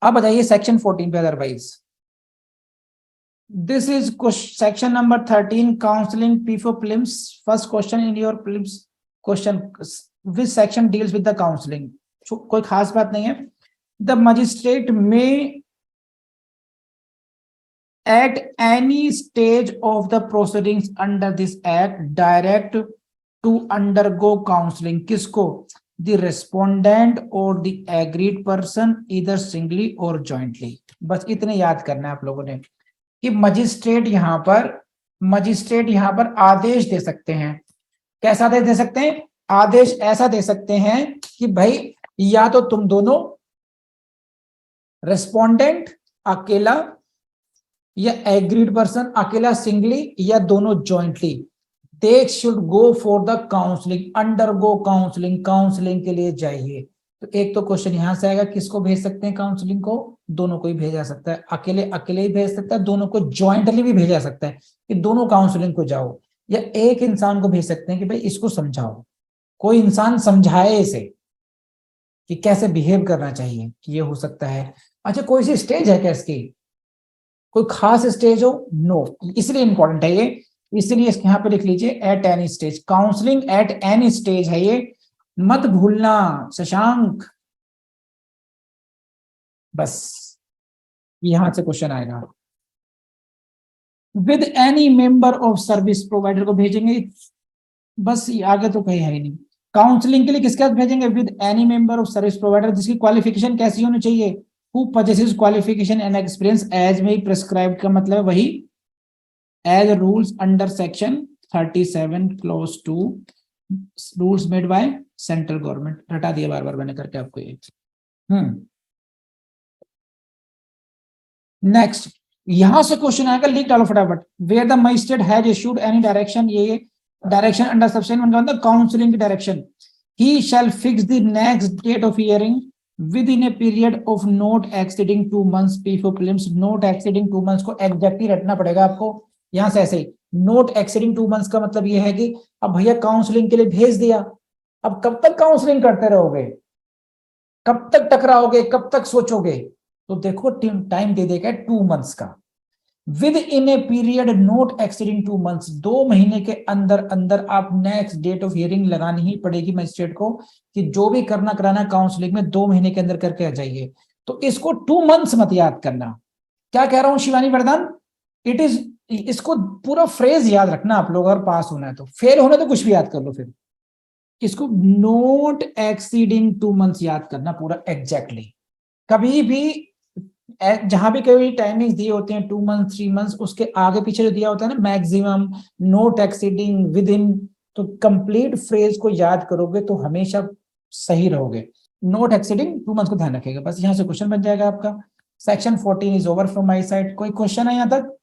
अब बताइए सेक्शन 14 पे otherwise. This is section number 13 counselling पीफो prelims. First question in your prelims question, which section deals with the counselling. कोई खास बात नहीं है। द मजिस्ट्रेट में at any stage of the proceedings under this act direct to undergo counseling किसको? the respondent or the agreed person either singly or jointly। बस इतने याद करना है आप लोगों ने कि मजिस्ट्रेट यहां पर आदेश दे सकते हैं। कैसा आदेश दे सकते हैं? आदेश ऐसा दे सकते हैं कि भाई या तो तुम दोनों, रेस्पोंडेंट अकेला या एग्रीड पर्सन अकेला सिंगली या दोनों jointly, they should go for the counselling, undergo counselling, counselling के लिए जाइए। तो एक तो क्वेश्चन यहां से आएगा, किसको भेज सकते हैं काउंसलिंग को? दोनों को ही भेजा सकता है, अकेले अकेले ही भेज सकता है, दोनों को ज्वाइंटली भी भेजा सकता है कि दोनों काउंसलिंग को जाओ, या एक इंसान को भेज सकते हैं कि भाई इसको समझाओ, कोई इंसान समझाए इसे कि कैसे बिहेव करना चाहिए, कि ये हो सकता है। अच्छा, कोई सी स्टेज है क्या इसकी? कोई खास स्टेज हो? नो, इसलिए इंपॉर्टेंट है ये, इसलिए यहां पे लिख लीजिए at any stage, counselling at any stage है ये, मत भूलना शशांक। बस यहां से क्वेश्चन आएगा। With any member of service provider को भेजेंगे, बस आगे तो कहीं है ही नहीं। काउंसलिंग के लिए किसके साथ भेजेंगे? With any member of service provider जिसकी क्वालिफिकेशन कैसी होनी चाहिए? Who possesses qualification and experience as may prescribed का मतलब वही as rules under section 37 clause 2 rules made by central government। हटा दिया बार बार मैंने करके आपको ये। नेक्स्ट यहां से क्वेश्चन आएगा, लिख डालो फटाफट। Where the magistrate has issued any direction, ये डायरेक्शन अंडर सेक्शन 1 का मतलब काउंसलिंग की direction, he shall fix the next date of hearing within a period of not exceeding 2 months before prelims। not exceeding 2 months को exactly रटना पड़ेगा आपको। यहां से ऐसे ही not exceeding 2 months का मतलब ये है कि अब भैया काउंसलिंग के लिए भेज दिया, अब कब तक काउंसलिंग करते रहोगे, कब तक टकराओगे, कब तक सोचोगे? तो देखो टाइम दे देगा 2 मंथ्स का। With in a period not exceeding 2 months, 2 महीने के अंदर अंदर आप नेक्स्ट डेट ऑफ हियरिंग लगानी ही पड़ेगी मजिस्ट्रेट को, कि जो भी करना कराना काउंसलिंग में 2 महीने के अंदर करके आ जाइए। तो इसको 2 मंथ्स मत याद करना। क्या कह रहा हूं शिवानी वरदान? इट इज, इसको पूरा फ्रेज याद रखना आप लोग, अगर पास होना है तो। फेल होना तो कुछ भी याद कर लो, फिर इसको नॉट एक्सीडिंग 2 मंथ्स याद करना पूरा एग्जैक्टली। कभी भी जहां भी कोई टाइमिंग्स दिए होते हैं 2 मंथ्स 3 मंथ्स, उसके आगे पीछे जो दिया होता है ना maximum, not exceeding, with in, तो कंप्लीट फ्रेज को याद करोगे तो हमेशा सही रहोगे। नॉट एक्सीडिंग 2 मंथ्स को ध्यान रखेगा, बस यहां से क्वेश्चन बन जाएगा आपका। Section 14 is over from my side. कोई क्वेश्चन है यहां तक?